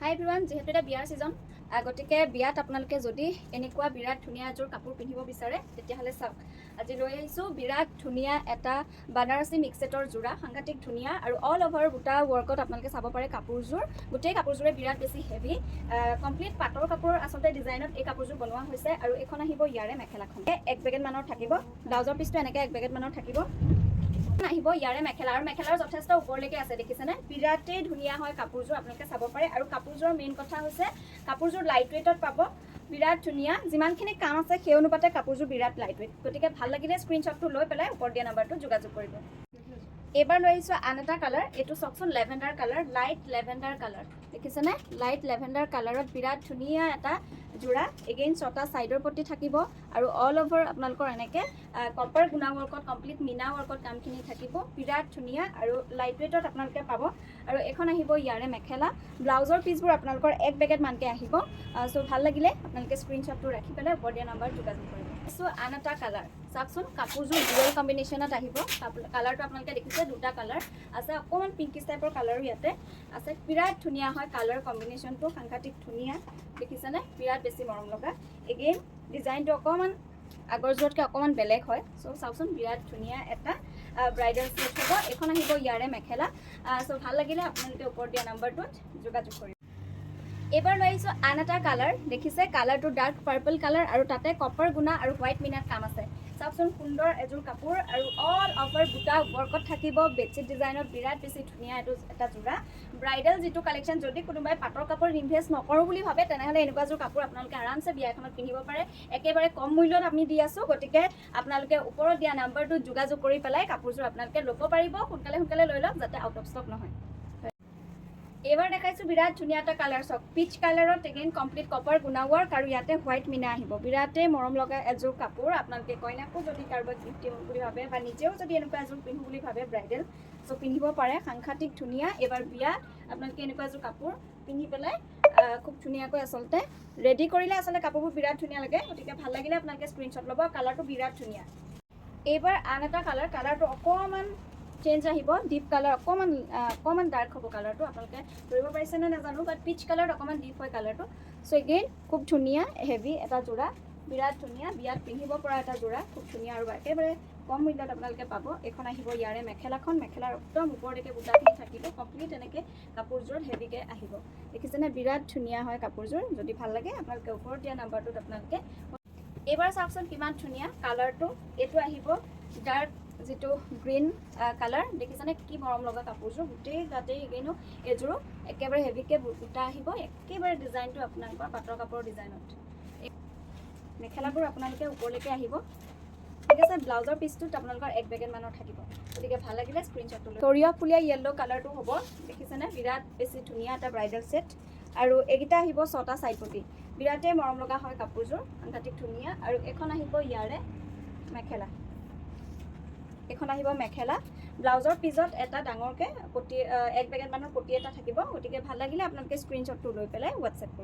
হাই everyone, যেহেতু এটা বিয়াৰ ছিজন, গতিকে বিয়াত আপোনালোকে যদি এনেকুৱা বিৰাট ধুনীয়া এযোৰ কাপোৰ পিন্ধিব বিচাৰে তেতিয়াহ'লে চাওক। আজি লৈ আহিছোঁ বিৰাট ধুনীয়া এটা বানাৰসী মিক্সেটৰ যোৰা, সাংঘাতিক ধুনীয়া আৰু অল অভাৰ বুটা ৱৰ্কত আপোনালোকে চাব পাৰে কাপোৰযোৰ। গোটেই কাপোৰযোৰে বিৰাট বেছি হেভি, কমপ্লিট পাটৰ কাপোৰৰ আচলতে ডিজাইনত এই কাপোৰযোৰ বনোৱা হৈছে। আৰু এইখন আহিব ইয়াৰে মেখেলাখন, 1 পেকেট মানৰ থাকিব। ব্লাউজৰ পিচটো এনেকৈ 1 পেকেট মানৰ থাকিব। আহিব ইয়াৰে মেখেলা, আৰু মেখেলাৰ যথেষ্ট ওপৰলৈকে আছে, দেখিছেনে? বিৰাটেই ধুনীয়া হয় কাপোৰযোৰ, আপোনালোকে চাব পাৰে। আৰু কাপোৰযোৰৰ মেইন কথা হৈছে কাপোৰযোৰ লাইট ৱেইটত পাব, বিৰাট ধুনীয়া। যিমানখিনি কাম আছে সেই অনুপাতে কাপোৰযোৰ বিৰাট লাইট ৱেইট। গতিকে ভাল লাগিলে স্ক্ৰীনশ্বটটো লৈ পেলাই ওপৰত দিয়া নাম্বাৰটোত যোগাযোগ কৰিব। এইবাৰ লৈ আহিছোঁ আন এটা কালাৰ, এইটো চাওকচোন, lavender colour, light lavender colour, দেখিছেনে? লাইট লেভেণ্ডাৰ কালাৰত বিৰাট ধুনীয়া এটা যোৰা। এগেইন 6টা ছাইডৰ প্ৰতি থাকিব আৰু অল অভাৰ আপোনালোকৰ এনেকৈ কপাৰ গুণা ৱৰ্কত, কমপ্লিট মিনা ৱৰ্কত কামখিনি থাকিব, বিৰাট ধুনীয়া আৰু লাইট ৱেইটত আপোনালোকে পাব। আৰু এখন আহিব ইয়াৰে মেখেলা। ব্লাউজৰ পিচবোৰ আপোনালোকৰ 1 পেকেট মানকৈ আহিব। চ' ভাল লাগিলে আপোনালোকে স্ক্ৰীনশ্বটটো ৰাখি পেলাই ওপৰত দিয়া নাম্বাৰত যোগাযোগ কৰিব। চ' আন এটা কালাৰ চাওকচোন, কাপোৰযোৰ ডুৱেল কম্বিনেশ্যনত আহিব। কালাৰটো আপোনালোকে দেখিছে, 2টা কালাৰ আছে, অকণমান পিংকিছ টাইপৰ কালাৰো ইয়াতে আছে। বিৰাট ধুনীয়া হয় কালাৰ কম্বিনেশ্যনটো, সাংঘাতিক ধুনীয়া, দেখিছেনে? বিৰাট বেছি মৰম লগা। এগেইন ডিজাইনটো অকণমান আগৰযোৰতকৈ অকণমান বেলেগ হয়। চ' চাওকচোন, বিৰাট ধুনীয়া এটা ব্ৰাইডাল ছেট হ'ব। এইখন আহিব ইয়াৰে মেখেলা। চ' ভাল লাগিলে আপোনালোকে ওপৰত দিয়া নাম্বাৰটোত যোগাযোগ কৰিব। এইবাৰ লৈ আহিছোঁ আন এটা কালাৰ, দেখিছে? কালাৰটো ডাৰ্ক পাৰ্পল কালাৰ আৰু তাতে কপাৰ গুণা আৰু হোৱাইট মিনাত কাম আছে। চাওকচোন, সুন্দৰ এযোৰ কাপোৰ আৰু অল অভাৰ বুটা ৱৰ্কত থাকিব, বেডশ্বীট ডিজাইনত বিৰাট বেছি ধুনীয়া এইটো এটা যোৰা। ব্ৰাইডেল যিটো কালেকশ্যন, যদি কোনোবাই পাটৰ কাপোৰ ইনভেষ্ট নকৰোঁ বুলি ভাবে তেনেহ'লে এনেকুৱাযোৰ কাপোৰ আপোনালোকে আৰামছে বিয়া এখনত পিন্ধিব পাৰে। একেবাৰে কম মূল্যত আমি দি আছোঁ। গতিকে আপোনালোকে ওপৰত দিয়া নাম্বাৰটোত যোগাযোগ কৰি পেলাই কাপোৰযোৰ আপোনালোকে ল'ব পাৰিব। সোনকালে লৈ লওক যাতে আউট অফ ষ্টক নহয়। এইবাৰ দেখাইছোঁ বিৰাট ধুনীয়া এটা কালাৰ, চাওক, পিচ কালাৰত এগেইন কমপ্লিট কপাৰ গুণা ৱৰ্ক আৰু ইয়াতে হোৱাইট মিনা আহিব। বিৰাটেই মৰম লগা এযোৰ কাপোৰ। আপোনালোকে কইনাকো যদি কাৰোবাক গিফ্ট দিওঁ বুলি ভাবে বা নিজেও যদি এনেকুৱা এযোৰ পিন্ধো বুলি ভাবে ব্ৰাইডেল, চ' পিন্ধিব পাৰে, সাংঘাতিক ধুনীয়া। এইবাৰ বিয়াত আপোনালোকে এনেকুৱা এযোৰ কাপোৰ পিন্ধি পেলাই খুব ধুনীয়াকৈ আচলতে ৰেডি কৰিলে আচলতে কাপোৰবোৰ বিৰাট ধুনীয়া লাগে। গতিকে ভাল লাগিলে আপোনালোকে স্ক্ৰীনশ্বট ল'ব। কালাৰটো বিৰাট ধুনীয়া। এইবাৰ আন এটা কালাৰ, কালাৰটো অকণমান চেঞ্জ আহিব, ডিপ কালাৰ, অকণমান ডাৰ্ক হ'ব কালাৰটো। আপোনালোকে ধৰিব পাৰিছেনে নাজানো, বাট পিচ কালাৰত অকণমান ডিপ হয় কালাৰটো। চ' এগেইন খুব ধুনীয়া হেভি এটা যোৰা, বিৰাট ধুনীয়া, বিয়াত পিন্ধিব পৰা এটা যোৰা, খুব ধুনীয়া আৰু একেবাৰে কম মূল্যত আপোনালোকে পাব। এইখন আহিব ইয়াৰে মেখেলাখন, মেখেলাৰ একদম ওপৰলৈকে বুটাখিনি থাকিব, কমপ্লিট এনেকৈ কাপোৰযোৰত হেভিকৈ আহিব, দেখিছেনে? বিৰাট ধুনীয়া হয় কাপোৰযোৰ। যদি ভাল লাগে আপোনালোকে ওপৰত দিয়া নাম্বাৰটোত আপোনালোকে। এইবাৰ চাওকচোন কিমান ধুনীয়া কালাৰটো, এইটো আহিব ডাৰ্ক যিটো গ্ৰীণ কালাৰ, দেখিছেনে? কি মৰম লগা কাপোৰযোৰ, গোটেই গাতেই এগেইনো এযোৰো একেবাৰে হেভিকৈ বুটা আহিব, একেবাৰে ডিজাইনটো আপোনালোকৰ পাটৰ কাপোৰৰ ডিজাইনত। মেখেলাবোৰ আপোনালোকে ওপৰলৈকে আহিব, ঠিক আছে? ব্লাউজৰ পিচটোত আপোনালোকৰ 1 পেকেট মানৰ থাকিব। গতিকে ভাল লাগিলে স্ক্ৰীনশ্বটটো লৈ। সৰিয়হ ফুলীয়া য়েল্ল' কালাৰটো হ'ব, দেখিছেনে? বিৰাট বেছি ধুনীয়া এটা ব্ৰাইডেল ছেট। আৰু এইকেইটা আহিব 6টা ছাইড প্ৰতি, বিৰাটেই মৰম লগা হয় কাপোৰযোৰ, সাংঘাতিক ধুনীয়া। আৰু এখন আহিব ইয়াৰে মেখেলা, এখন আহিব মেখেলা। ব্লাউজৰ পিছত এটা ডাঙৰকৈ পটি 1 পেকেট মানৰ পটি এটা থাকিব। গতিকে ভাল লাগিলে আপোনালোকে স্ক্ৰীনশ্বটটো লৈ পেলাই হোৱাটছএপ কৰিব।